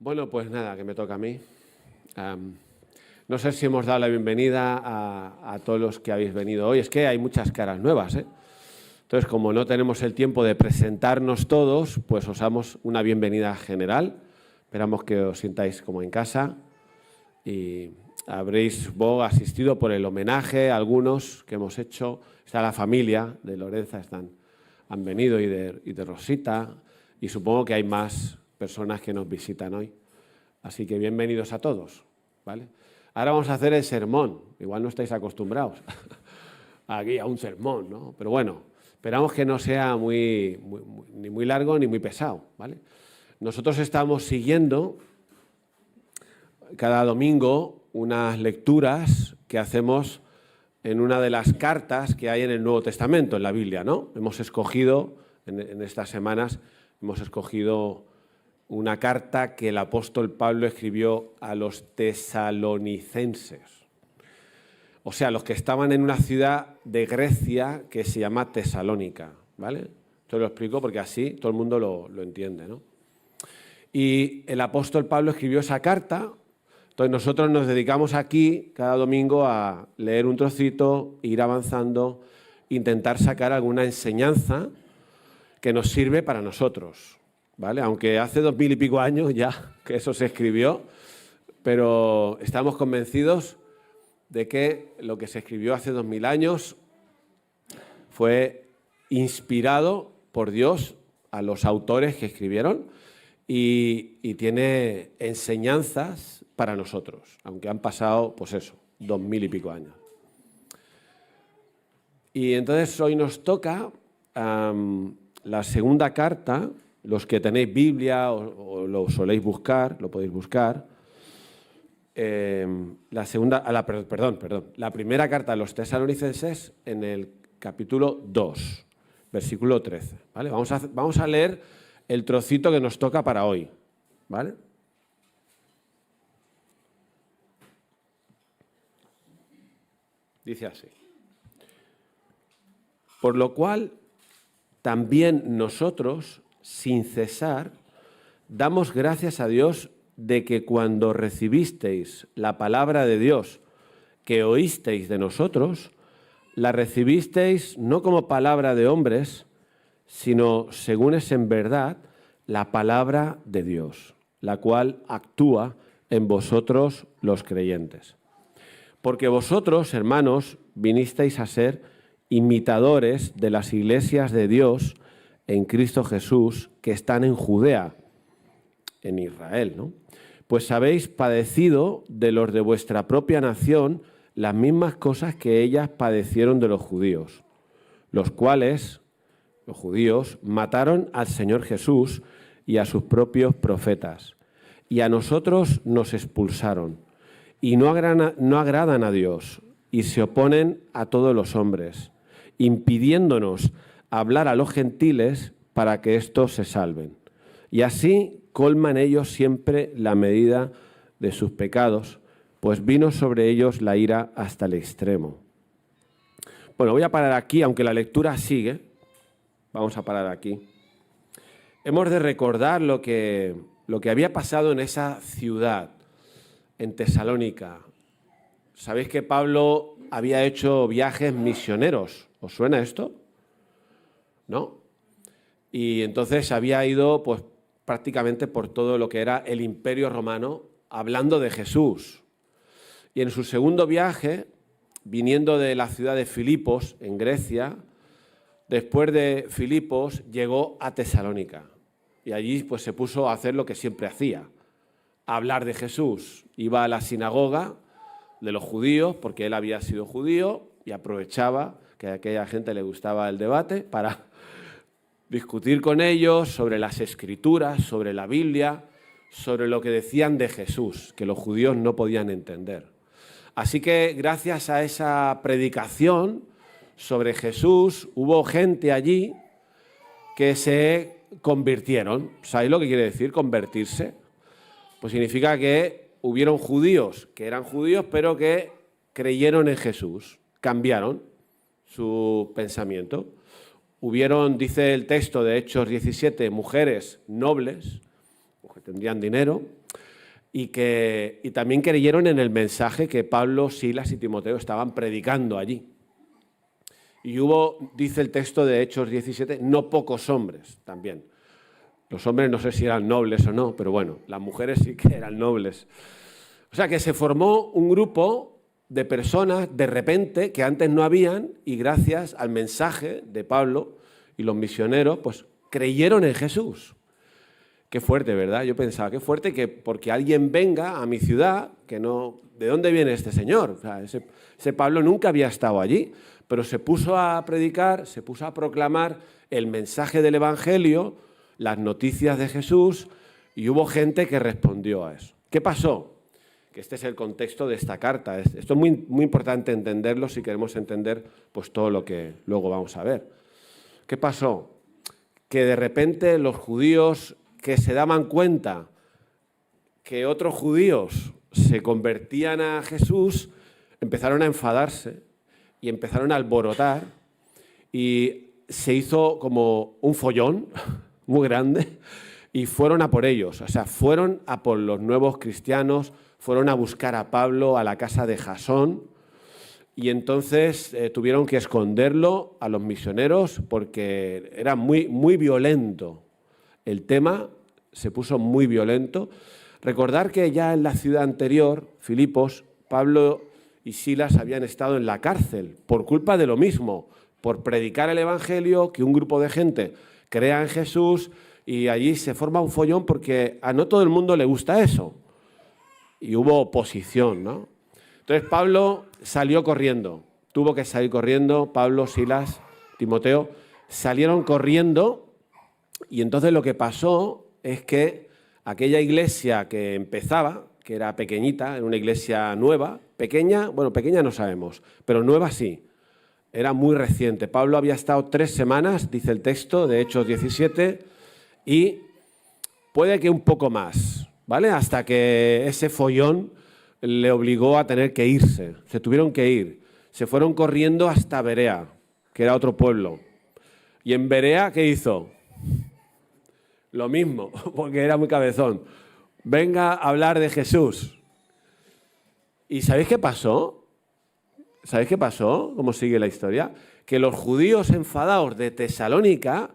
Bueno, pues nada, que me toca a mí. No sé si hemos dado la bienvenida a todos los que habéis venido hoy. Es que hay muchas caras nuevas, ¿eh? Entonces, como no tenemos el tiempo de presentarnos todos, pues os damos una bienvenida general. Esperamos que os sintáis como en casa y habréis vos asistido por el homenaje a algunos que hemos hecho. Está la familia de Lorenza, han venido y de Rosita, y supongo que hay más personas que nos visitan hoy. Así que bienvenidos a todos, ¿vale? Ahora vamos a hacer el sermón. Igual no estáis acostumbrados aquí a un sermón, ¿no? Pero bueno, esperamos que no sea ni muy largo ni muy pesado, ¿vale? Nosotros estamos siguiendo cada domingo unas lecturas que hacemos en una de las cartas que hay en el Nuevo Testamento, en la Biblia, ¿no? Hemos escogido, en estas semanas, hemos escogido una carta que el apóstol Pablo escribió a los tesalonicenses. O sea, los que estaban en una ciudad de Grecia que se llama Tesalónica, ¿vale? Esto lo explico porque así todo el mundo lo entiende, ¿no? Y el apóstol Pablo escribió esa carta. Entonces nosotros nos dedicamos aquí cada domingo a leer un trocito, ir avanzando, intentar sacar alguna enseñanza que nos sirve para nosotros, ¿vale? Aunque hace 2000 y pico años ya que eso se escribió, pero estamos convencidos de que lo que se escribió hace 2000 años fue inspirado por Dios a los autores que escribieron y tiene enseñanzas para nosotros, aunque han pasado, pues eso, 2000 y pico años. Y entonces hoy nos toca la segunda carta. Los que tenéis Biblia o lo soléis buscar, lo podéis buscar. La primera carta a los tesalonicenses en el capítulo 2, versículo 13. ¿Vale? Vamos a leer el trocito que nos toca para hoy, ¿vale? Dice así: por lo cual también nosotros, sin cesar, damos gracias a Dios de que cuando recibisteis la palabra de Dios que oísteis de nosotros, la recibisteis no como palabra de hombres, sino, según es en verdad, la palabra de Dios, la cual actúa en vosotros los creyentes. Porque vosotros, hermanos, vinisteis a ser imitadores de las iglesias de Dios en Cristo Jesús, que están en Judea, en Israel, ¿no? Pues habéis padecido de los de vuestra propia nación las mismas cosas que ellas padecieron de los judíos, los cuales, los judíos, mataron al Señor Jesús y a sus propios profetas, y a nosotros nos expulsaron, y no agradan a Dios, y se oponen a todos los hombres, impidiéndonos hablar a los gentiles para que éstos se salven. Y así colman ellos siempre la medida de sus pecados, pues vino sobre ellos la ira hasta el extremo. Bueno, voy a parar aquí, aunque la lectura sigue. Vamos a parar aquí. Hemos de recordar lo que había pasado en esa ciudad, en Tesalónica. Sabéis que Pablo había hecho viajes misioneros. ¿Os suena esto? ¿No? Y entonces había ido pues prácticamente por todo lo que era el Imperio Romano hablando de Jesús. Y en su segundo viaje, viniendo de la ciudad de Filipos, en Grecia, después de Filipos llegó a Tesalónica. Y allí pues se puso a hacer lo que siempre hacía, a hablar de Jesús. Iba a la sinagoga de los judíos, porque él había sido judío, y aprovechaba que a aquella gente le gustaba el debate para discutir con ellos sobre las Escrituras, sobre la Biblia, sobre lo que decían de Jesús, que los judíos no podían entender. Así que gracias a esa predicación sobre Jesús, hubo gente allí que se convirtieron. ¿Sabéis lo que quiere decir convertirse? Pues significa que hubieron judíos que eran judíos, pero que creyeron en Jesús, cambiaron su pensamiento. Hubieron, dice el texto de Hechos 17, mujeres nobles, que tendrían dinero, y también creyeron en el mensaje que Pablo, Silas y Timoteo estaban predicando allí. Y hubo, dice el texto de Hechos 17, no pocos hombres también. Los hombres no sé si eran nobles o no, pero bueno, las mujeres sí que eran nobles. O sea que se formó un grupo de personas de repente que antes no habían, y gracias al mensaje de Pablo y los misioneros, pues creyeron en Jesús. Qué fuerte, ¿verdad? Yo pensaba, qué fuerte que porque alguien venga a mi ciudad, que no, ¿de dónde viene este señor? O sea, ese Pablo nunca había estado allí, pero se puso a predicar, se puso a proclamar el mensaje del Evangelio, las noticias de Jesús, y hubo gente que respondió a eso. ¿Qué pasó? Que este es el contexto de esta carta. Esto es muy, muy importante entenderlo si queremos entender pues, todo lo que luego vamos a ver. ¿Qué pasó? Que de repente los judíos que se daban cuenta que otros judíos se convertían a Jesús, empezaron a enfadarse y empezaron a alborotar y se hizo como un follón muy grande y fueron a por ellos, o sea, fueron a por los nuevos cristianos, fueron a buscar a Pablo a la casa de Jasón y entonces tuvieron que esconderlo a los misioneros porque era muy, muy violento. El tema se puso muy violento. Recordar que ya en la ciudad anterior, Filipos, Pablo y Silas habían estado en la cárcel por culpa de lo mismo, por predicar el Evangelio, que un grupo de gente crea en Jesús y allí se forma un follón porque a no todo el mundo le gusta eso. Y hubo oposición, ¿no? Entonces Pablo salió corriendo, tuvo que salir corriendo, Pablo, Silas, Timoteo, salieron corriendo. Y entonces lo que pasó es que aquella iglesia que empezaba, que era pequeñita, era una iglesia nueva, pequeña, bueno, pequeña no sabemos, pero nueva sí, era muy reciente. Pablo había estado 3 semanas, dice el texto de Hechos 17, y puede que un poco más, ¿vale? Hasta que ese follón le obligó a tener que irse, se tuvieron que ir, se fueron corriendo hasta Berea, que era otro pueblo. Y en Berea, ¿qué hizo? Lo mismo, porque era muy cabezón. Venga a hablar de Jesús. ¿Y sabéis qué pasó? ¿Sabéis qué pasó? ¿Cómo sigue la historia? Que los judíos enfadados de Tesalónica,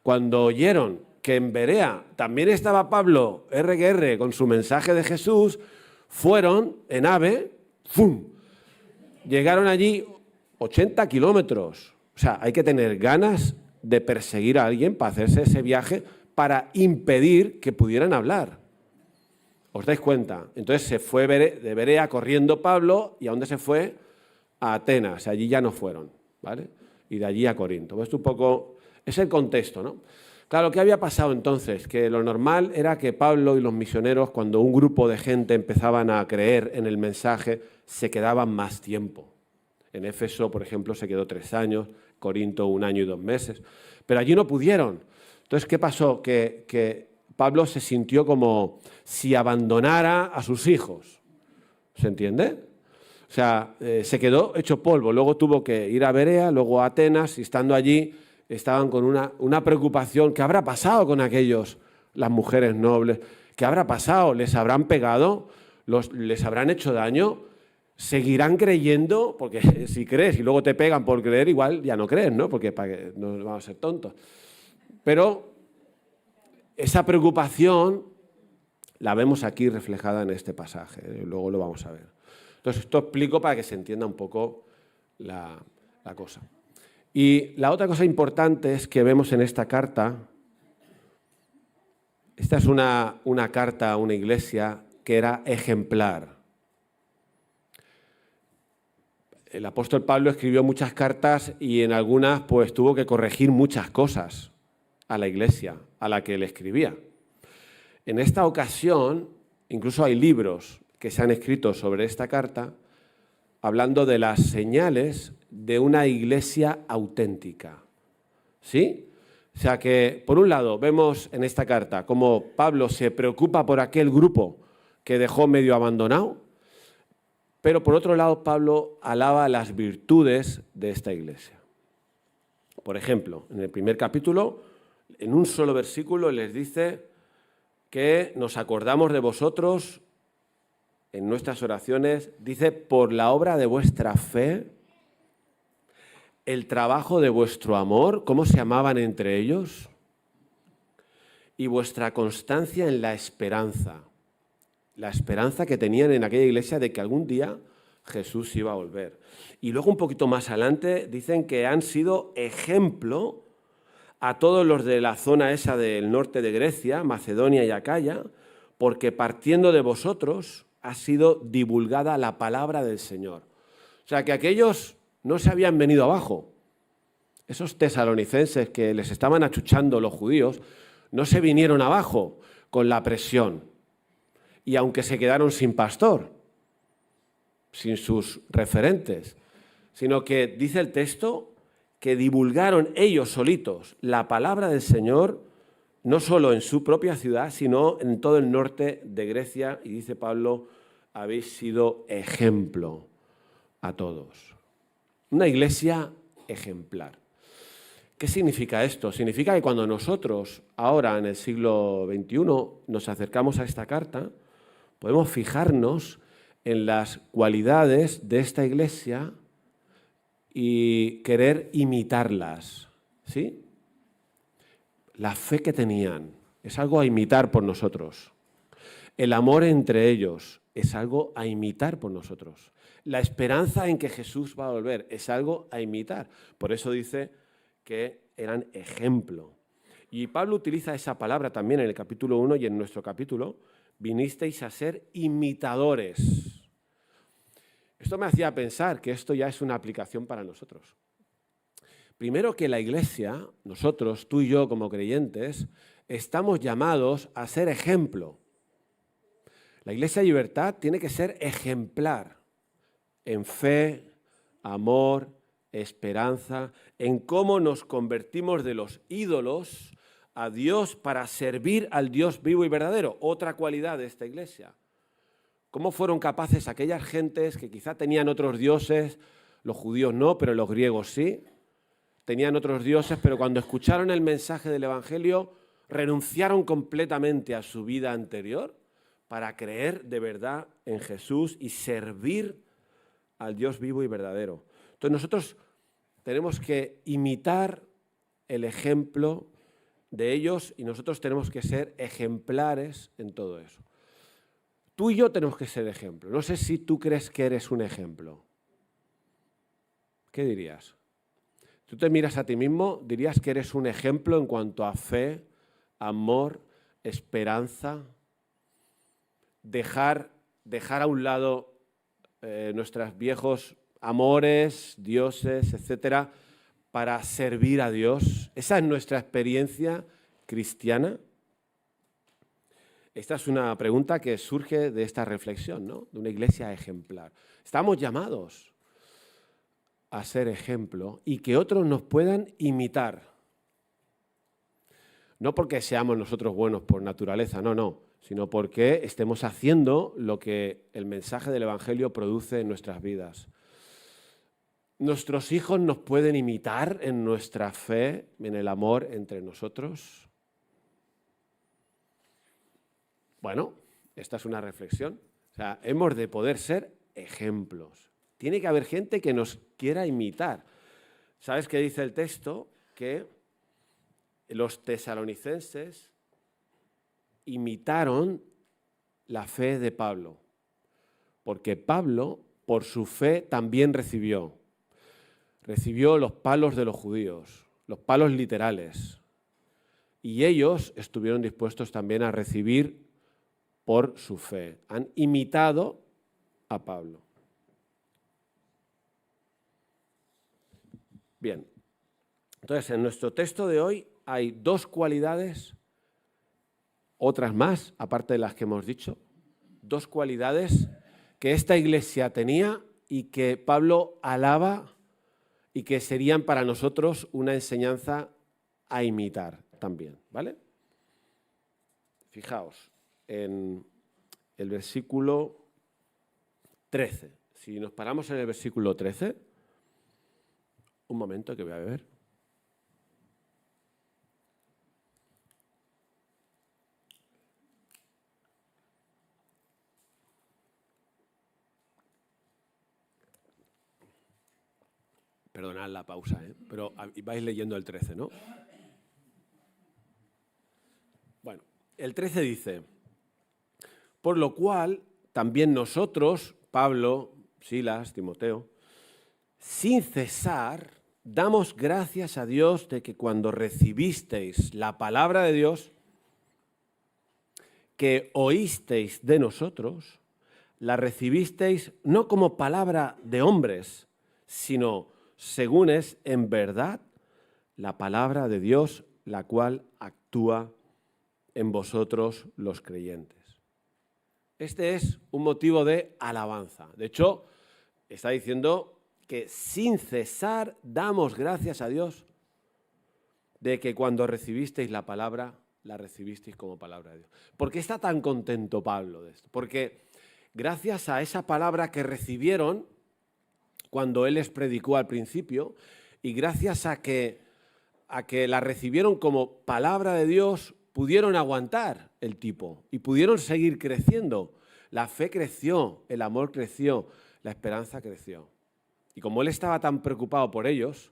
cuando oyeron que en Berea también estaba Pablo RQR con su mensaje de Jesús, fueron en AVE, ¡fum! Llegaron allí 80 kilómetros. O sea, hay que tener ganas de perseguir a alguien para hacerse ese viaje para impedir que pudieran hablar. ¿Os dais cuenta? Entonces se fue de Berea corriendo Pablo, ¿y a dónde se fue? A Atenas, allí ya no fueron, ¿vale? Y de allí a Corinto. ¿Ves un poco? Es el contexto, ¿no? Claro, ¿qué había pasado entonces? Que lo normal era que Pablo y los misioneros, cuando un grupo de gente empezaban a creer en el mensaje, se quedaban más tiempo. En Éfeso, por ejemplo, se quedó 3 años, Corinto 1 año y 2 meses. Pero allí no pudieron. Entonces, ¿qué pasó? Que Pablo se sintió como si abandonara a sus hijos. ¿Se entiende? O sea, se quedó hecho polvo. Luego tuvo que ir a Berea, luego a Atenas, y estando allí estaban con una preocupación. ¿Qué habrá pasado con aquellos, las mujeres nobles? ¿Qué habrá pasado? ¿Les habrán pegado? ¿Les habrán hecho daño? ¿Seguirán creyendo? Porque si crees y luego te pegan por creer, igual ya no crees, ¿no? Porque no vamos a ser tontos. Pero esa preocupación la vemos aquí reflejada en este pasaje, luego lo vamos a ver. Entonces, esto explico para que se entienda un poco la cosa. Y la otra cosa importante es que vemos en esta carta, esta es una carta a una iglesia que era ejemplar. El apóstol Pablo escribió muchas cartas y en algunas pues tuvo que corregir muchas cosas a la iglesia a la que él escribía. En esta ocasión, incluso hay libros que se han escrito sobre esta carta hablando de las señales de una iglesia auténtica. ¿Sí? O sea que, por un lado, vemos en esta carta cómo Pablo se preocupa por aquel grupo que dejó medio abandonado, pero por otro lado, Pablo alaba las virtudes de esta iglesia. Por ejemplo, en el primer capítulo, en un solo versículo les dice que nos acordamos de vosotros en nuestras oraciones, dice, por la obra de vuestra fe, el trabajo de vuestro amor, cómo se amaban entre ellos, y vuestra constancia en la esperanza que tenían en aquella iglesia de que algún día Jesús iba a volver. Y luego un poquito más adelante dicen que han sido ejemplo a todos los de la zona esa del norte de Grecia, Macedonia y Acaya, porque partiendo de vosotros ha sido divulgada la palabra del Señor. O sea, que aquellos no se habían venido abajo. Esos tesalonicenses que les estaban achuchando los judíos no se vinieron abajo con la presión. Y aunque se quedaron sin pastor, sin sus referentes, sino que dice el texto que divulgaron ellos solitos la palabra del Señor, no solo en su propia ciudad, sino en todo el norte de Grecia. Y dice Pablo, habéis sido ejemplo a todos. Una iglesia ejemplar. ¿Qué significa esto? Significa que cuando nosotros, ahora en el siglo XXI, nos acercamos a esta carta, podemos fijarnos en las cualidades de esta iglesia y querer imitarlas, ¿sí? La fe que tenían es algo a imitar por nosotros. El amor entre ellos es algo a imitar por nosotros. La esperanza en que Jesús va a volver es algo a imitar. Por eso dice que eran ejemplo. Y Pablo utiliza esa palabra también en el capítulo 1 y en nuestro capítulo. Vinisteis a ser imitadores. Esto me hacía pensar que esto ya es una aplicación para nosotros. Primero, que la iglesia, nosotros, tú y yo como creyentes, estamos llamados a ser ejemplo. La Iglesia de Libertad tiene que ser ejemplar en fe, amor, esperanza, en cómo nos convertimos de los ídolos a Dios para servir al Dios vivo y verdadero. Otra cualidad de esta iglesia. ¿Cómo fueron capaces aquellas gentes que quizá tenían otros dioses, los judíos no, pero los griegos sí, tenían otros dioses, pero cuando escucharon el mensaje del Evangelio, renunciaron completamente a su vida anterior para creer de verdad en Jesús y servir al Dios vivo y verdadero? Entonces nosotros tenemos que imitar el ejemplo de ellos y nosotros tenemos que ser ejemplares en todo eso. Tú y yo tenemos que ser ejemplo. No sé si tú crees que eres un ejemplo. ¿Qué dirías? Tú te miras a ti mismo, dirías que eres un ejemplo en cuanto a fe, amor, esperanza, dejar a un lado nuestros viejos amores, dioses, etcétera, para servir a Dios. Esa es nuestra experiencia cristiana. Esta es una pregunta que surge de esta reflexión, ¿no? De una iglesia ejemplar. Estamos llamados a ser ejemplo y que otros nos puedan imitar. No porque seamos nosotros buenos por naturaleza, no, sino porque estemos haciendo lo que el mensaje del Evangelio produce en nuestras vidas. ¿Nuestros hijos nos pueden imitar en nuestra fe, en el amor entre nosotros? Bueno, esta es una reflexión. O sea, hemos de poder ser ejemplos. Tiene que haber gente que nos quiera imitar. ¿Sabes qué dice el texto? Que los tesalonicenses imitaron la fe de Pablo, porque Pablo, por su fe, también recibió los palos de los judíos, los palos literales, y ellos estuvieron dispuestos también a recibir por su fe. Han imitado a Pablo. Bien, entonces en nuestro texto de hoy hay dos cualidades, otras más, aparte de las que hemos dicho, dos cualidades que esta iglesia tenía y que Pablo alaba y que serían para nosotros una enseñanza a imitar también, ¿vale? Fijaos en el versículo 13. Si nos paramos en el versículo 13, un momento que voy a ver. Perdonad la pausa, pero vais leyendo el 13, ¿no? Bueno, el 13 dice, por lo cual también nosotros, Pablo, Silas, Timoteo, sin cesar, damos gracias a Dios de que cuando recibisteis la palabra de Dios, que oísteis de nosotros, la recibisteis no como palabra de hombres, sino según es en verdad la palabra de Dios, la cual actúa en vosotros los creyentes. Este es un motivo de alabanza. De hecho, está diciendo que sin cesar damos gracias a Dios de que cuando recibisteis la palabra, la recibisteis como palabra de Dios. ¿Por qué está tan contento Pablo de esto? Porque gracias a esa palabra que recibieron cuando él les predicó al principio, y gracias a que la recibieron como palabra de Dios, pudieron aguantar el tipo y pudieron seguir creciendo. La fe creció, el amor creció, la esperanza creció. Y como él estaba tan preocupado por ellos,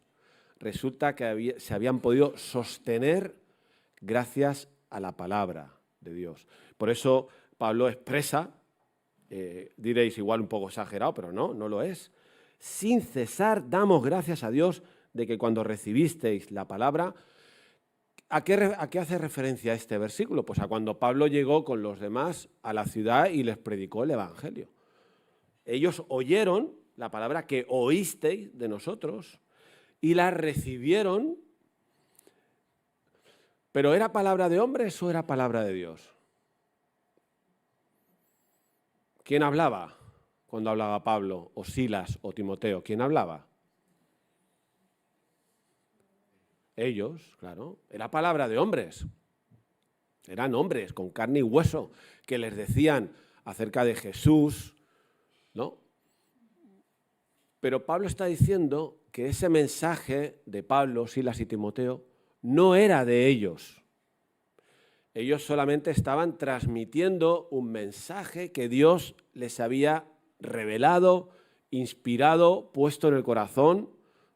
resulta que se habían podido sostener gracias a la palabra de Dios. Por eso Pablo expresa, diréis igual un poco exagerado, pero no lo es. Sin cesar damos gracias a Dios de que cuando recibisteis la palabra, ¿a qué hace referencia este versículo? Pues a cuando Pablo llegó con los demás a la ciudad y les predicó el Evangelio. Ellos oyeron la palabra que oísteis de nosotros y la recibieron, pero ¿era palabra de hombres o era palabra de Dios? ¿Quién hablaba cuando hablaba Pablo, o Silas, o Timoteo? ¿Quién hablaba? Ellos, claro. Era palabra de hombres. Eran hombres con carne y hueso que les decían acerca de Jesús, ¿no? Pero Pablo está diciendo que ese mensaje de Pablo, Silas y Timoteo no era de ellos. Ellos solamente estaban transmitiendo un mensaje que Dios les había revelado, inspirado, puesto en el corazón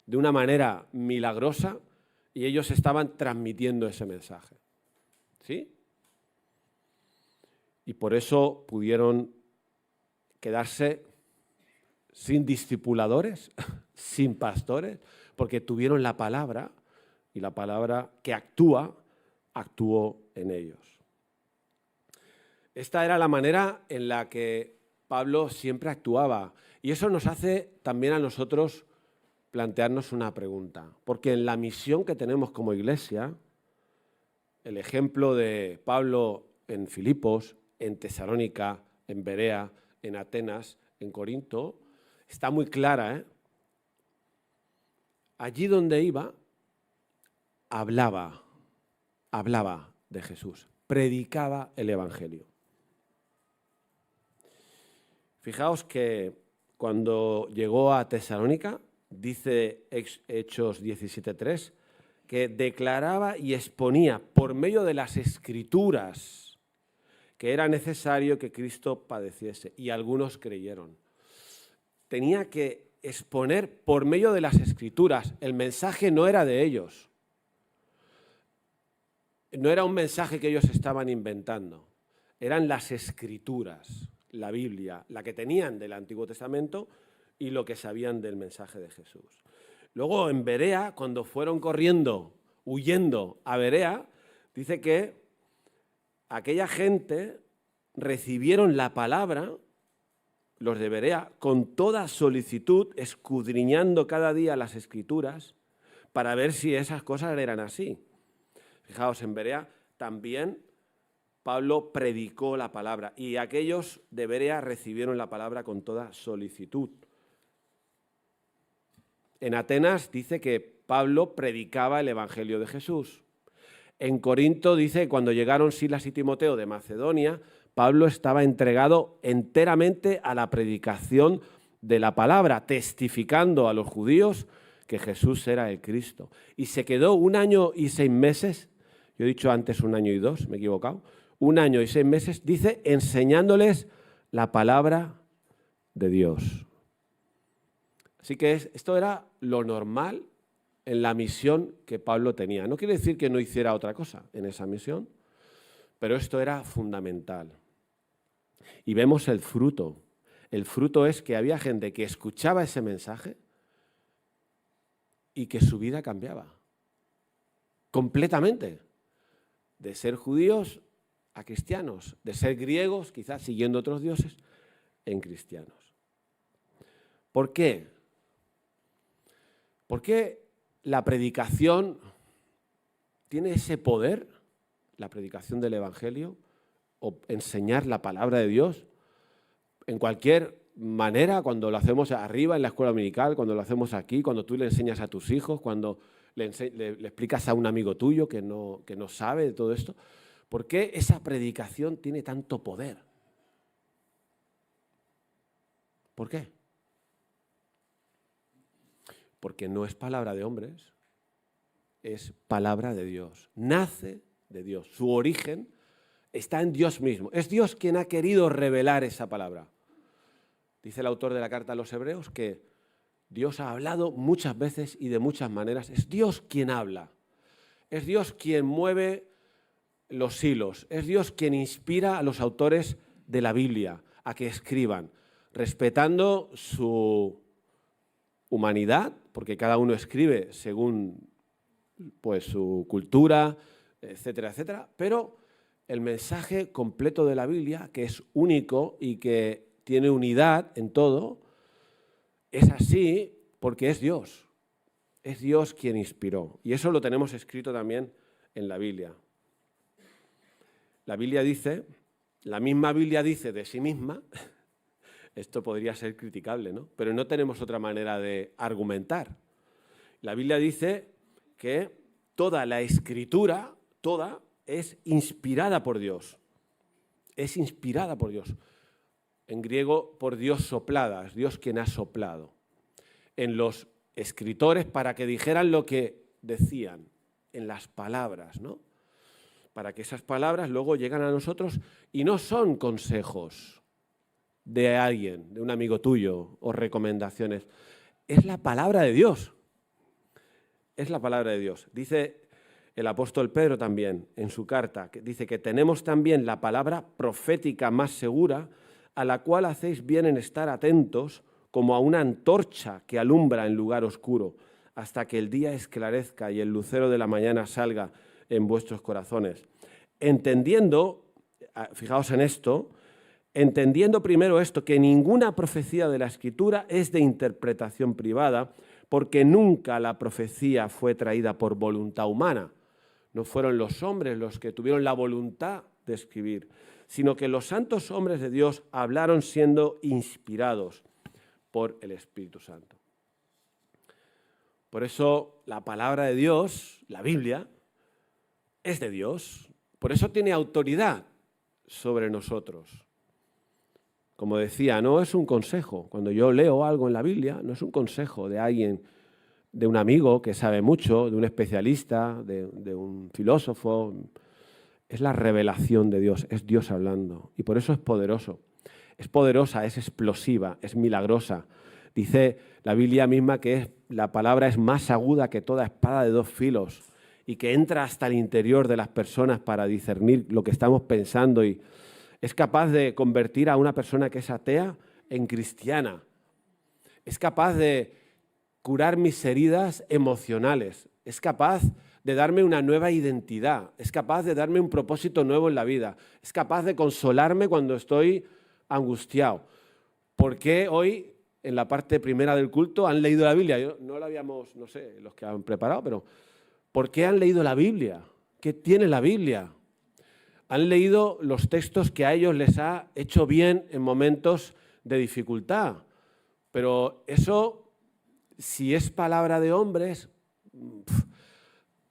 de una manera milagrosa, y ellos estaban transmitiendo ese mensaje. ¿Sí? Y por eso pudieron quedarse sin discipuladores, sin pastores, porque tuvieron la palabra, y la palabra que actuó en ellos. Esta era la manera en la que Pablo siempre actuaba, y eso nos hace también a nosotros plantearnos una pregunta, porque en la misión que tenemos como iglesia, el ejemplo de Pablo en Filipos, en Tesalónica, en Berea, en Atenas, en Corinto, está muy clara, Allí donde iba, hablaba de Jesús, predicaba el Evangelio. Fijaos que cuando llegó a Tesalónica, dice Hechos 17:3, que declaraba y exponía por medio de las Escrituras que era necesario que Cristo padeciese, y algunos creyeron. Tenía que exponer por medio de las Escrituras. El mensaje no era de ellos. No era un mensaje que ellos estaban inventando. Eran las Escrituras, la Biblia, la que tenían del Antiguo Testamento y lo que sabían del mensaje de Jesús. Luego en Berea, cuando fueron corriendo, huyendo a Berea, dice que aquella gente recibieron la palabra, los de Berea, con toda solicitud, escudriñando cada día las Escrituras para ver si esas cosas eran así. Fijaos, en Berea también Pablo predicó la palabra y aquellos de Berea recibieron la palabra con toda solicitud. En Atenas dice que Pablo predicaba el Evangelio de Jesús. En Corinto dice que cuando llegaron Silas y Timoteo de Macedonia, Pablo estaba entregado enteramente a la predicación de la palabra, testificando a los judíos que Jesús era el Cristo. Y se quedó 1 año y 6 meses, yo he dicho antes 1 año y 2, me he equivocado, 1 año y 6 meses, dice, enseñándoles la palabra de Dios. Así que esto era lo normal en la misión que Pablo tenía. No quiere decir que no hiciera otra cosa en esa misión, pero esto era fundamental. Y vemos el fruto. El fruto es que había gente que escuchaba ese mensaje y que su vida cambiaba completamente. De ser judíos a cristianos, de ser griegos, quizás siguiendo otros dioses, en cristianos. ¿Por qué? ¿Por qué la predicación tiene ese poder, la predicación del Evangelio, o enseñar la palabra de Dios, en cualquier manera, cuando lo hacemos arriba en la escuela dominical, cuando lo hacemos aquí, cuando tú le enseñas a tus hijos, cuando le explicas a un amigo tuyo que no sabe de todo esto? ¿Por qué esa predicación tiene tanto poder? ¿Por qué? Porque no es palabra de hombres, es palabra de Dios. Nace de Dios. Su origen está en Dios mismo. Es Dios quien ha querido revelar esa palabra. Dice el autor de la carta a los Hebreos que Dios ha hablado muchas veces y de muchas maneras. Es Dios quien habla. Es Dios quien mueve los hilos. Es Dios quien inspira a los autores de la Biblia a que escriban, respetando su humanidad, porque cada uno escribe según pues, su cultura, etcétera, etcétera, pero el mensaje completo de la Biblia, que es único y que tiene unidad en todo, es así porque es Dios. Es Dios quien inspiró. Y eso lo tenemos escrito también en la Biblia. La Biblia dice, la misma Biblia dice de sí misma, esto podría ser criticable, ¿no? Pero no tenemos otra manera de argumentar. La Biblia dice que toda la Escritura, toda, es inspirada por Dios. Es inspirada por Dios. En griego, por Dios soplada, es Dios quien ha soplado en los escritores para que dijeran lo que decían, en las palabras, ¿no? Para que esas palabras luego lleguen a nosotros y no son consejos de alguien, de un amigo tuyo o recomendaciones. Es la palabra de Dios. Es la palabra de Dios. Dice el apóstol Pedro también en su carta, que dice que tenemos también la palabra profética más segura, a la cual hacéis bien en estar atentos como a una antorcha que alumbra en lugar oscuro, hasta que el día esclarezca y el lucero de la mañana salga en vuestros corazones. Entendiendo, fijaos en esto, entendiendo primero esto, que ninguna profecía de la Escritura es de interpretación privada, porque nunca la profecía fue traída por voluntad humana. No fueron los hombres los que tuvieron la voluntad de escribir, sino que los santos hombres de Dios hablaron siendo inspirados por el Espíritu Santo. Por eso la palabra de Dios, la Biblia, es de Dios. Por eso tiene autoridad sobre nosotros. Como decía, no es un consejo. Cuando yo leo algo en la Biblia, no es un consejo de alguien, de un amigo que sabe mucho, de un especialista, de un filósofo. Es la revelación de Dios, es Dios hablando. Y por eso es poderoso. Es poderosa, es explosiva, es milagrosa. Dice la Biblia misma que la palabra es más aguda que toda espada de dos filos y que entra hasta el interior de las personas para discernir lo que estamos pensando y es capaz de convertir a una persona que es atea en cristiana. Es capaz de curar mis heridas emocionales. Es capaz de darme una nueva identidad. Es capaz de darme un propósito nuevo en la vida. Es capaz de consolarme cuando estoy angustiado. ¿Por qué hoy, en la parte primera del culto, han leído la Biblia? Yo no la habíamos, no sé, los que han preparado, pero ¿por qué han leído la Biblia? ¿Qué tiene la Biblia? Han leído los textos que a ellos les ha hecho bien en momentos de dificultad. Pero eso, si es palabra de hombres,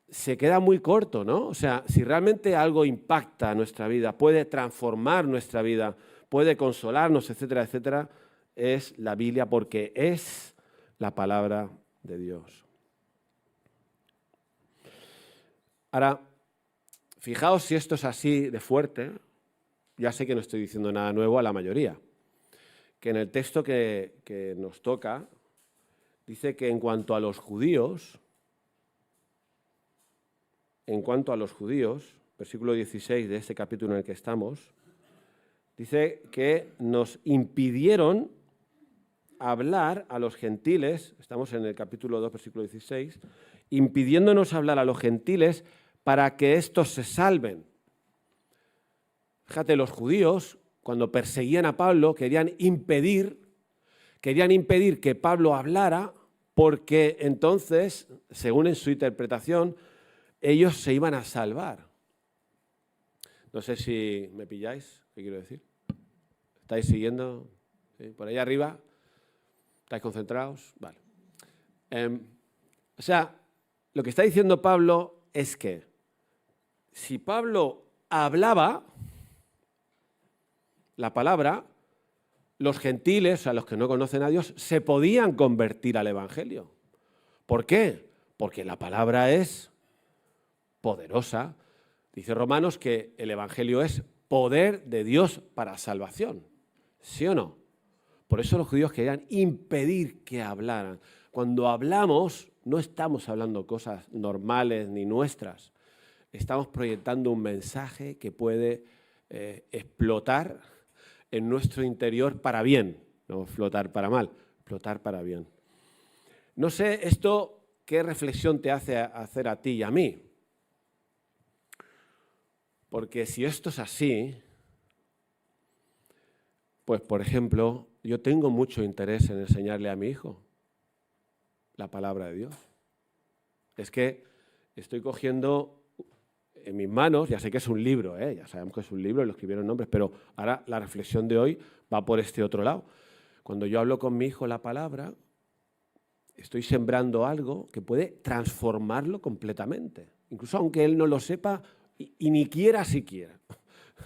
se queda muy corto, ¿no? O sea, si realmente algo impacta nuestra vida, puede transformar nuestra vida, puede consolarnos, etcétera, etcétera, es la Biblia porque es la palabra de Dios. Ahora, fijaos si esto es así de fuerte, ya sé que no estoy diciendo nada nuevo a la mayoría, que en el texto que nos toca, dice que en cuanto a los judíos, versículo 16 de este capítulo en el que estamos, dice que nos impidieron hablar a los gentiles, estamos en el capítulo 2, versículo 16, impidiéndonos hablar a los gentiles para que éstos se salven. Fíjate, los judíos, cuando perseguían a Pablo, querían impedir que Pablo hablara, porque entonces, según en su interpretación, ellos se iban a salvar. No sé si me pilláis, ¿qué quiero decir? ¿Estáis siguiendo? ¿Sí? Por ahí arriba, ¿estáis concentrados? Vale. O sea, lo que está diciendo Pablo es que si Pablo hablaba la palabra, los gentiles, o sea, los que no conocen a Dios, se podían convertir al Evangelio. ¿Por qué? Porque la palabra es poderosa. Dice Romanos que el Evangelio es poder de Dios para salvación. ¿Sí o no? Por eso los judíos querían impedir que hablaran. Cuando hablamos, no estamos hablando cosas normales ni nuestras. Estamos proyectando un mensaje que puede explotar en nuestro interior para bien. No explotar para mal, explotar para bien. No sé esto qué reflexión te hace hacer a ti y a mí. Porque si esto es así, pues por ejemplo, yo tengo mucho interés en enseñarle a mi hijo la palabra de Dios. Es que estoy cogiendo en mis manos, ya sé que es un libro, ya sabemos que es un libro, lo escribieron nombres, pero ahora la reflexión de hoy va por este otro lado. Cuando yo hablo con mi hijo la palabra, estoy sembrando algo que puede transformarlo completamente. Incluso aunque él no lo sepa y ni quiera siquiera.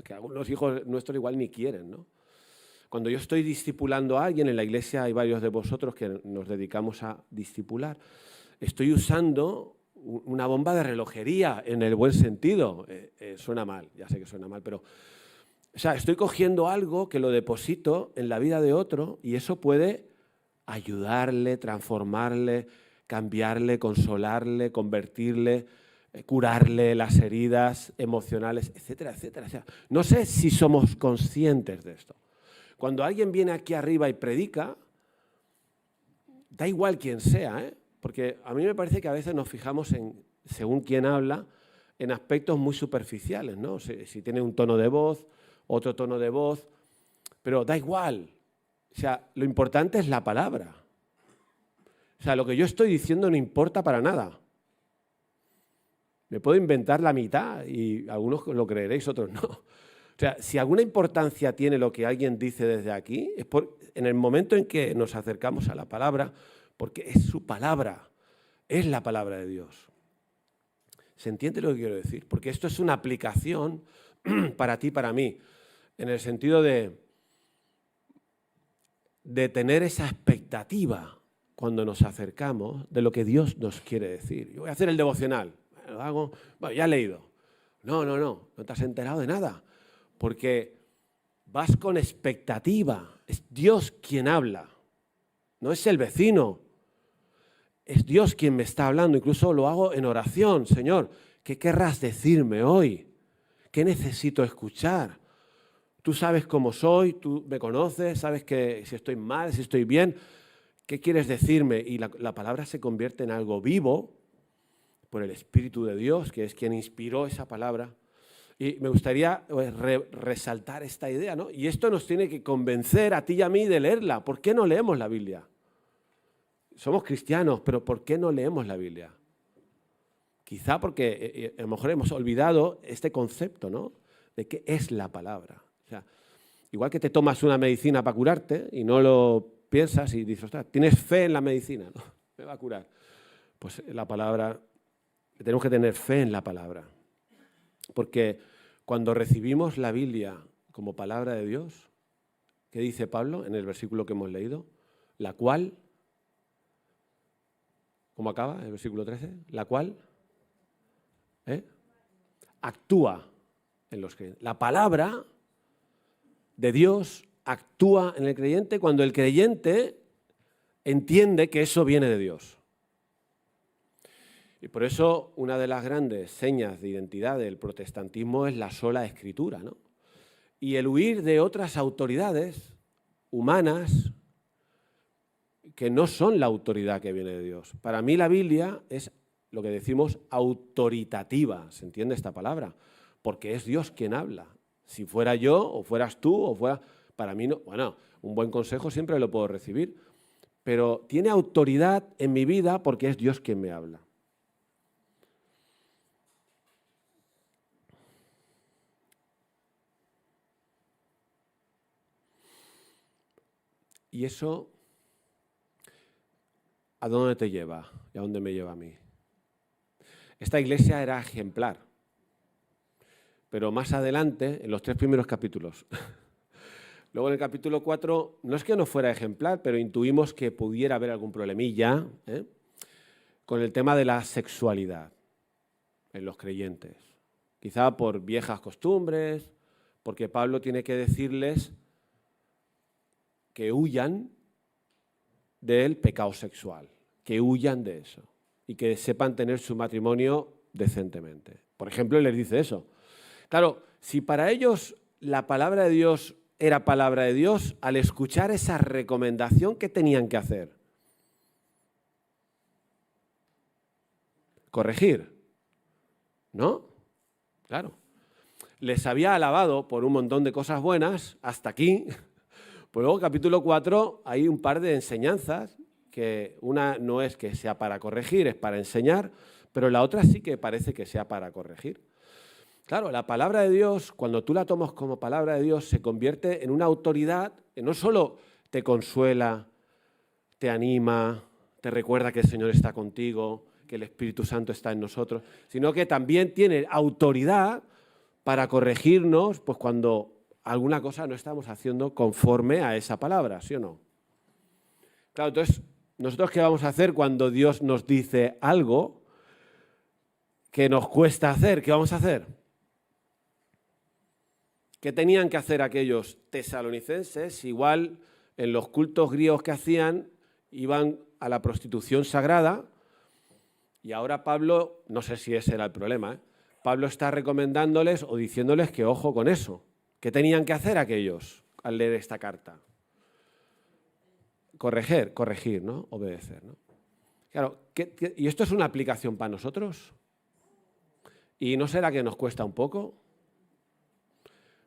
Que algunos hijos nuestros igual ni quieren, ¿no? Cuando yo estoy discipulando a alguien, en la iglesia hay varios de vosotros que nos dedicamos a discipular, estoy usando una bomba de relojería en el buen sentido. Suena mal, ya sé que suena mal, pero o sea, estoy cogiendo algo que lo deposito en la vida de otro y eso puede ayudarle, transformarle, cambiarle, consolarle, convertirle, curarle las heridas emocionales, etcétera, etcétera. O sea, no sé si somos conscientes de esto. Cuando alguien viene aquí arriba y predica, da igual quién sea, porque a mí me parece que a veces nos fijamos en, según quién habla, en aspectos muy superficiales, ¿no? Si tiene un tono de voz, otro tono de voz, pero da igual. O sea, lo importante es la palabra. O sea, lo que yo estoy diciendo no importa para nada. Me puedo inventar la mitad y algunos lo creeréis, otros no. O sea, si alguna importancia tiene lo que alguien dice desde aquí, es en el momento en que nos acercamos a la palabra, porque es su palabra, es la palabra de Dios. ¿Se entiende lo que quiero decir? Porque esto es una aplicación para ti, para mí, en el sentido de tener esa expectativa cuando nos acercamos de lo que Dios nos quiere decir. Yo voy a hacer el devocional, lo hago, bueno, ya he leído. No te has enterado de nada, porque vas con expectativa. Es Dios quien habla, no es el vecino. Es Dios quien me está hablando, incluso lo hago en oración. Señor, ¿qué querrás decirme hoy? ¿Qué necesito escuchar? Tú sabes cómo soy, tú me conoces, sabes que si estoy mal, si estoy bien. ¿Qué quieres decirme? Y la palabra se convierte en algo vivo por el Espíritu de Dios, que es quien inspiró esa palabra. Y me gustaría resaltar esta idea, ¿no? Y esto nos tiene que convencer a ti y a mí de leerla. ¿Por qué no leemos la Biblia? Somos cristianos, pero ¿por qué no leemos la Biblia? Quizá porque a lo mejor hemos olvidado este concepto, ¿no? De qué es la palabra. O sea, igual que te tomas una medicina para curarte y no lo piensas y dices, ostras, tienes fe en la medicina, ¿no? Me va a curar. Pues la palabra, tenemos que tener fe en la palabra. Porque cuando recibimos la Biblia como palabra de Dios, ¿qué dice Pablo en el versículo que hemos leído? La cual... ¿Cómo acaba el versículo 13? La cual actúa en los creyentes. La palabra de Dios actúa en el creyente cuando el creyente entiende que eso viene de Dios. Y por eso una de las grandes señas de identidad del protestantismo es la sola escritura, ¿no? Y el huir de otras autoridades humanas que no son la autoridad que viene de Dios. Para mí la Biblia es lo que decimos autoritativa, ¿se entiende esta palabra? Porque es Dios quien habla. Si fuera yo, o fueras tú, o fuera... Para mí no... Bueno, un buen consejo siempre lo puedo recibir, pero tiene autoridad en mi vida porque es Dios quien me habla. Y eso, ¿a dónde te lleva? ¿Y a dónde me lleva a mí? Esta iglesia era ejemplar, pero más adelante, en los 3 primeros capítulos, luego en el capítulo 4, no es que no fuera ejemplar, pero intuimos que pudiera haber algún problemilla con el tema de la sexualidad en los creyentes. Quizá por viejas costumbres, porque Pablo tiene que decirles que huyan del pecado sexual, que huyan de eso y que sepan tener su matrimonio decentemente. Por ejemplo, les dice eso. Claro, si para ellos la palabra de Dios era palabra de Dios, al escuchar esa recomendación, ¿qué tenían que hacer? Corregir, ¿no? Claro. Les había alabado por un montón de cosas buenas hasta aquí. Pues luego, capítulo 4, hay un par de enseñanzas, que una no es que sea para corregir, es para enseñar, pero la otra sí que parece que sea para corregir. Claro, la palabra de Dios, cuando tú la tomas como palabra de Dios, se convierte en una autoridad que no solo te consuela, te anima, te recuerda que el Señor está contigo, que el Espíritu Santo está en nosotros, sino que también tiene autoridad para corregirnos pues cuando alguna cosa no estamos haciendo conforme a esa palabra, ¿sí o no? Claro, entonces, ¿nosotros qué vamos a hacer cuando Dios nos dice algo que nos cuesta hacer? ¿Qué vamos a hacer? ¿Qué tenían que hacer aquellos tesalonicenses? Igual en los cultos griegos que hacían, iban a la prostitución sagrada y ahora Pablo, no sé si ese era el problema, Pablo está recomendándoles o diciéndoles que ojo con eso. ¿Qué tenían que hacer aquellos al leer esta carta? Corregir, ¿no? Obedecer, ¿no? Claro, ¿y esto es una aplicación para nosotros? ¿Y no será que nos cuesta un poco?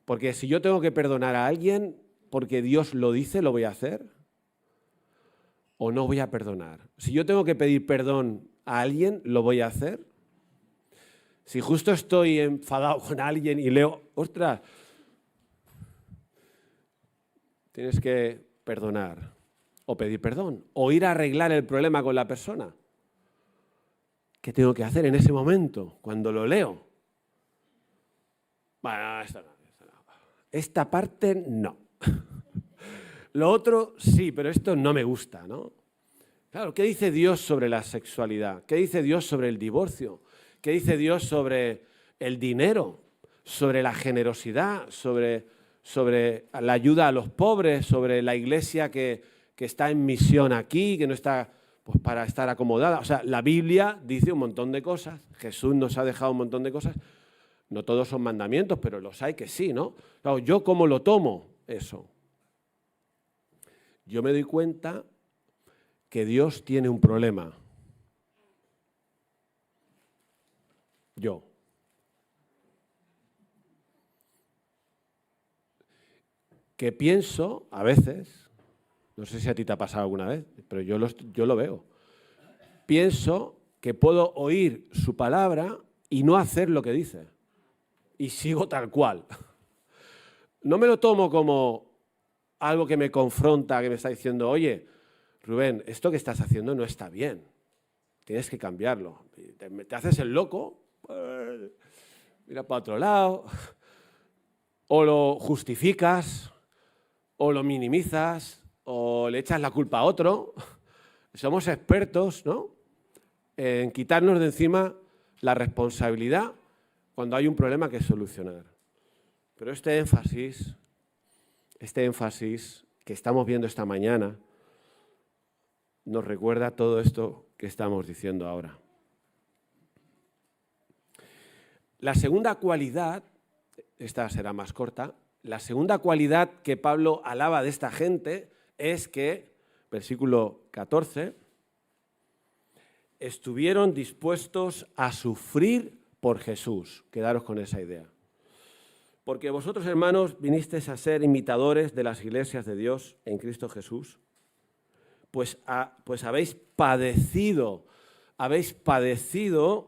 Porque si yo tengo que perdonar a alguien porque Dios lo dice, ¿lo voy a hacer? ¿O no voy a perdonar? Si yo tengo que pedir perdón a alguien, ¿lo voy a hacer? Si justo estoy enfadado con alguien y leo, ¡ostras! Tienes que perdonar o pedir perdón o ir a arreglar el problema con la persona. ¿Qué tengo que hacer en ese momento cuando lo leo? Bueno, esta parte no. Lo otro sí, pero esto no me gusta, ¿no? Claro, ¿qué dice Dios sobre la sexualidad? ¿Qué dice Dios sobre el divorcio? ¿Qué dice Dios sobre el dinero? Sobre la generosidad, sobre la ayuda a los pobres, sobre la iglesia que está en misión aquí, que no está pues, para estar acomodada. O sea, la Biblia dice un montón de cosas, Jesús nos ha dejado un montón de cosas. No todos son mandamientos, pero los hay que sí, ¿no? Claro, ¿yo cómo lo tomo eso? Yo me doy cuenta que Dios tiene un problema. Yo. Que pienso, a veces, no sé si a ti te ha pasado alguna vez, pero yo lo veo. Pienso que puedo oír su palabra y no hacer lo que dice. Y sigo tal cual. No me lo tomo como algo que me confronta, que me está diciendo, oye, Rubén, esto que estás haciendo no está bien. Tienes que cambiarlo. Te haces el loco, mira para otro lado, o lo justificas, o lo minimizas, o le echas la culpa a otro. Somos expertos, ¿no?, en quitarnos de encima la responsabilidad cuando hay un problema que solucionar. Pero este énfasis que estamos viendo esta mañana, nos recuerda todo esto que estamos diciendo ahora. La segunda cualidad, esta será más corta, la segunda cualidad que Pablo alaba de esta gente es que, versículo 14, estuvieron dispuestos a sufrir por Jesús. Quedaros con esa idea. Porque vosotros, hermanos, vinisteis a ser imitadores de las iglesias de Dios en Cristo Jesús, pues habéis padecido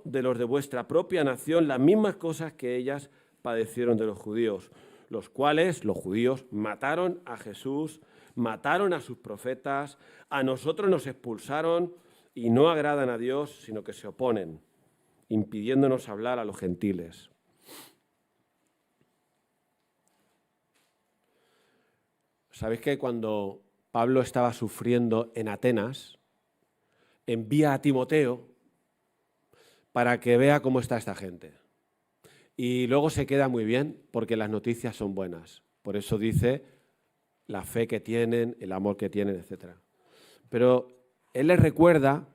de los de vuestra propia nación las mismas cosas que ellas padecieron de los judíos, los cuales, los judíos, mataron a Jesús, mataron a sus profetas, a nosotros nos expulsaron y no agradan a Dios, sino que se oponen, impidiéndonos hablar a los gentiles. ¿Sabéis que cuando Pablo estaba sufriendo en Atenas, envía a Timoteo para que vea cómo está esta gente? Y luego se queda muy bien porque las noticias son buenas. Por eso dice la fe que tienen, el amor que tienen, etc. Pero él les recuerda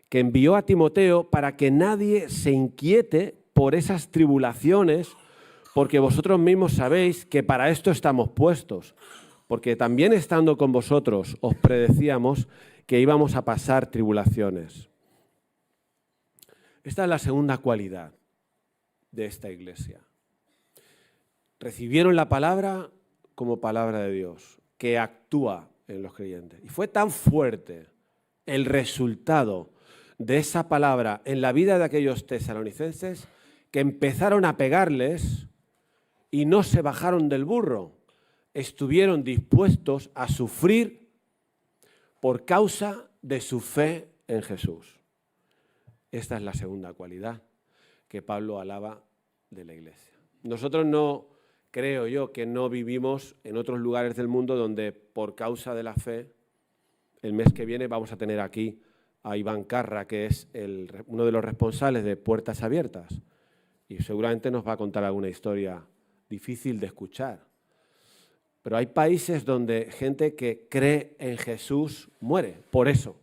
que envió a Timoteo para que nadie se inquiete por esas tribulaciones, porque vosotros mismos sabéis que para esto estamos puestos. Porque también estando con vosotros os predecíamos que íbamos a pasar tribulaciones. Esta es la segunda cualidad de esta iglesia. Recibieron la palabra como palabra de Dios, que actúa en los creyentes. Y fue tan fuerte el resultado de esa palabra en la vida de aquellos tesalonicenses que empezaron a pegarles y no se bajaron del burro. Estuvieron dispuestos a sufrir por causa de su fe en Jesús. Esta es la segunda cualidad que Pablo alaba de la iglesia. Nosotros no, creo yo, que no vivimos en otros lugares del mundo donde por causa de la fe, el mes que viene vamos a tener aquí a Iván Carra, que es uno de los responsables de Puertas Abiertas, y seguramente nos va a contar alguna historia difícil de escuchar. Pero hay países donde gente que cree en Jesús muere por eso,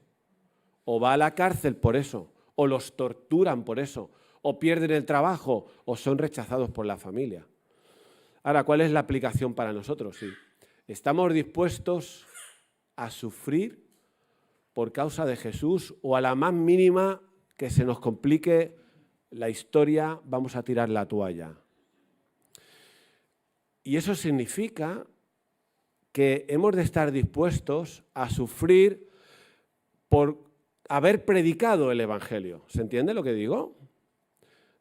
o va a la cárcel por eso, o los torturan por eso, o pierden el trabajo, o son rechazados por la familia. Ahora, ¿cuál es la aplicación para nosotros? Sí, ¿estamos dispuestos a sufrir por causa de Jesús, o a la más mínima que se nos complique la historia vamos a tirar la toalla? Y eso significa que hemos de estar dispuestos a sufrir por haber predicado el Evangelio. ¿Se entiende lo que digo?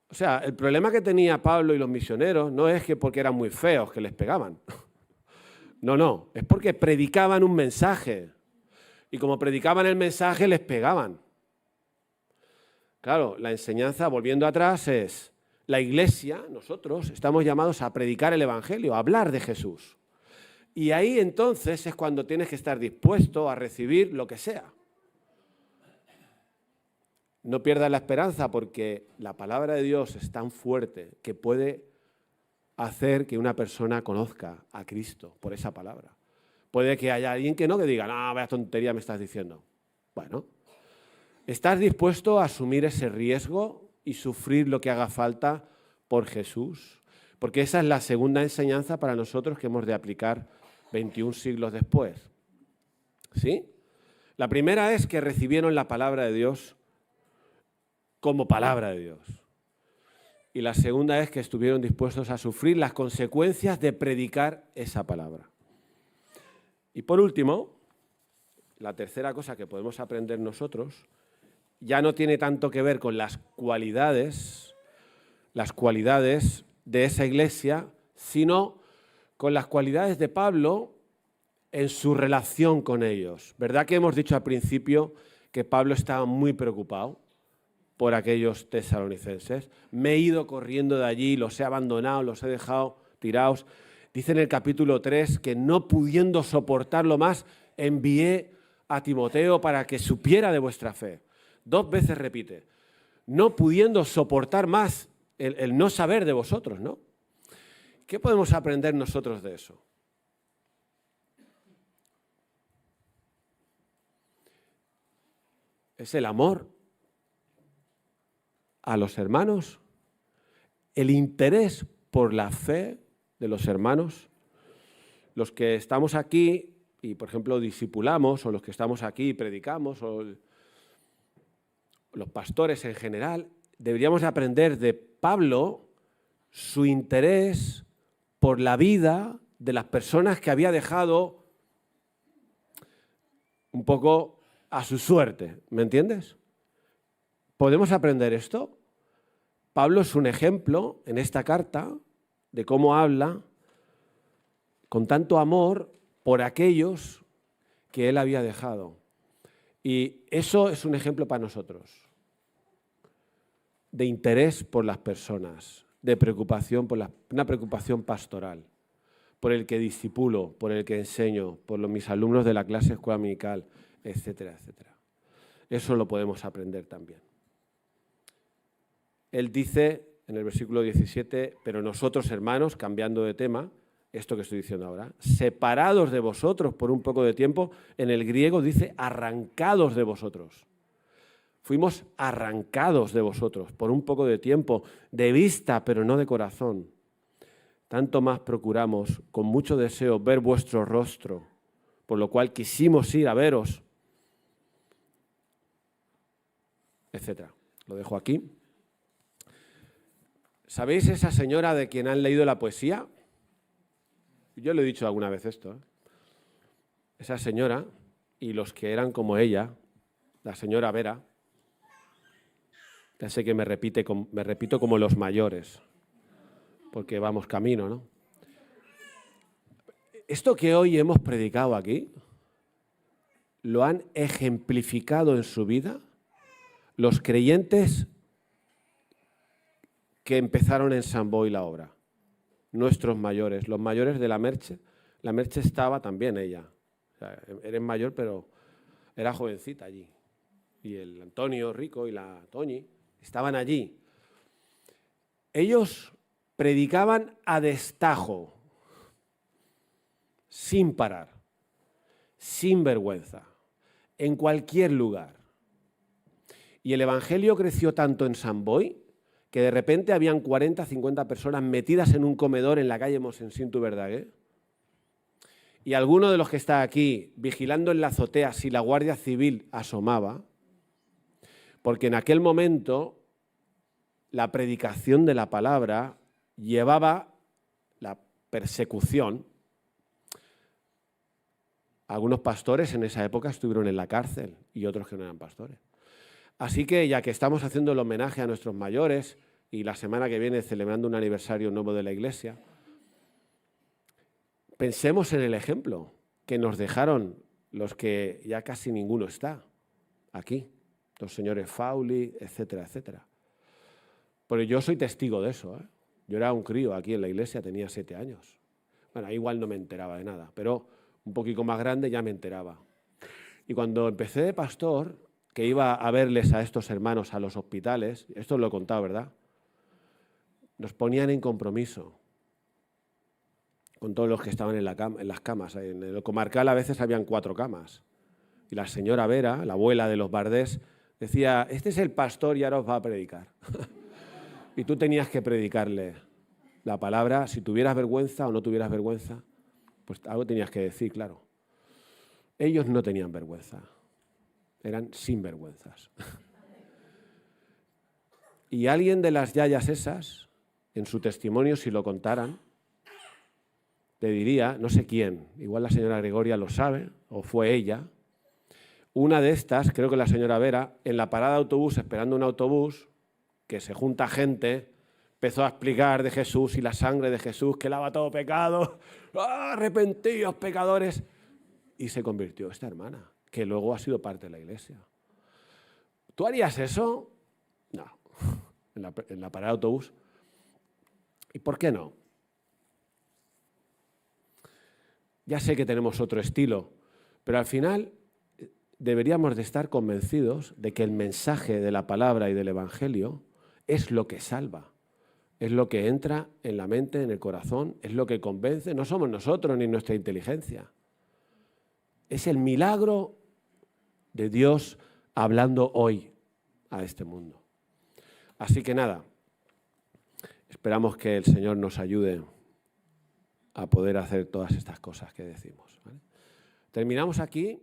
O sea, el problema que tenía Pablo y los misioneros no es que porque eran muy feos que les pegaban. No, es porque predicaban un mensaje. Y como predicaban el mensaje, les pegaban. Claro, la enseñanza, volviendo atrás, es la iglesia, nosotros, estamos llamados a predicar el Evangelio, a hablar de Jesús. Y ahí entonces es cuando tienes que estar dispuesto a recibir lo que sea. No pierdas la esperanza porque la palabra de Dios es tan fuerte que puede hacer que una persona conozca a Cristo por esa palabra. Puede que haya alguien que diga, no, vaya tontería me estás diciendo. Bueno, ¿estás dispuesto a asumir ese riesgo y sufrir lo que haga falta por Jesús? Porque esa es la segunda enseñanza para nosotros que hemos de aplicar 21 siglos después. ¿Sí? La primera es que recibieron la palabra de Dios como palabra de Dios. Y la segunda es que estuvieron dispuestos a sufrir las consecuencias de predicar esa palabra. Y por último, la tercera cosa que podemos aprender nosotros ya no tiene tanto que ver con las cualidades de esa iglesia, sino con las cualidades de Pablo en su relación con ellos. ¿Verdad que hemos dicho al principio que Pablo estaba muy preocupado por aquellos tesalonicenses? Me he ido corriendo de allí, los he abandonado, los he dejado tirados. Dice en el capítulo 3 que no pudiendo soportarlo más, envié a Timoteo para que supiera de vuestra fe. 2 veces repite, no pudiendo soportar más el no saber de vosotros, ¿no? ¿Qué podemos aprender nosotros de eso? Es el amor a los hermanos, el interés por la fe de los hermanos. Los que estamos aquí y, por ejemplo, discipulamos, o los que estamos aquí y predicamos, o los pastores en general, deberíamos aprender de Pablo su interés por la vida de las personas que había dejado un poco a su suerte, ¿me entiendes? ¿Podemos aprender esto? Pablo es un ejemplo en esta carta de cómo habla con tanto amor por aquellos que él había dejado. Y eso es un ejemplo para nosotros, de interés por las personas, de preocupación por una preocupación pastoral, por el que discipulo, por el que enseño, por mis alumnos de la clase escuela dominical, etcétera, etcétera. Eso lo podemos aprender también. Él dice en el versículo 17, pero nosotros, hermanos, cambiando de tema, esto que estoy diciendo ahora, separados de vosotros por un poco de tiempo, en el griego dice arrancados de vosotros. Fuimos arrancados de vosotros por un poco de tiempo, de vista, pero no de corazón. Tanto más procuramos, con mucho deseo, ver vuestro rostro, por lo cual quisimos ir a veros, etcétera. Lo dejo aquí. ¿Sabéis esa señora de quien han leído la poesía? Yo le he dicho alguna vez esto. Esa señora y los que eran como ella, la señora Vera, ya sé que me repito como los mayores, porque vamos camino, ¿no? Esto que hoy hemos predicado aquí, lo han ejemplificado en su vida los creyentes que empezaron en San Boi la obra. Nuestros mayores, los mayores de la Merche. La Merche estaba también ella. O sea, eres mayor, pero era jovencita allí. Y el Antonio Rico y la Toñi estaban allí. Ellos predicaban a destajo, sin parar, sin vergüenza, en cualquier lugar. Y el Evangelio creció tanto en San Boi que de repente habían 40, 50 personas metidas en un comedor en la calle Mosensíntu Verdaguer. Y alguno de los que está aquí vigilando en la azotea si la Guardia Civil asomaba, porque en aquel momento la predicación de la palabra llevaba la persecución. Algunos pastores en esa época estuvieron en la cárcel y otros que no eran pastores. Así que ya que estamos haciendo el homenaje a nuestros mayores y la semana que viene celebrando un aniversario nuevo de la Iglesia, pensemos en el ejemplo que nos dejaron los que ya casi ninguno está aquí, los señores Fauli, etcétera, etcétera. Porque yo soy testigo de eso, ¿eh? Yo era un crío aquí en la iglesia, tenía 7 años. Bueno, igual no me enteraba de nada, pero un poquito más grande ya me enteraba. Y cuando empecé de pastor, que iba a verles a estos hermanos a los hospitales, esto lo he contado, ¿verdad? Nos ponían en compromiso con todos los que estaban en las camas. En el comarcal a veces habían 4 camas. Y la señora Vera, la abuela de los Bardés, decía, este es el pastor y ahora os va a predicar. Y tú tenías que predicarle la palabra, si tuvieras vergüenza o no tuvieras vergüenza, pues algo tenías que decir, claro. Ellos no tenían vergüenza, eran sinvergüenzas. Y alguien de las yayas esas, en su testimonio, si lo contaran, te diría, no sé quién, igual la señora Gregoria lo sabe, o fue ella, una de estas, creo que la señora Vera, en la parada de autobús, esperando un autobús, que se junta gente, empezó a explicar de Jesús y la sangre de Jesús que lava todo pecado, ¡ah, arrepentidos pecadores! Y se convirtió esta hermana, que luego ha sido parte de la iglesia. ¿Tú harías eso? No, en la parada de autobús. ¿Y por qué no? Ya sé que tenemos otro estilo, pero al final deberíamos de estar convencidos de que el mensaje de la palabra y del Evangelio es lo que salva, es lo que entra en la mente, en el corazón, es lo que convence. No somos nosotros ni nuestra inteligencia. Es el milagro de Dios hablando hoy a este mundo. Así que nada, esperamos que el Señor nos ayude a poder hacer todas estas cosas que decimos, ¿vale? Terminamos aquí.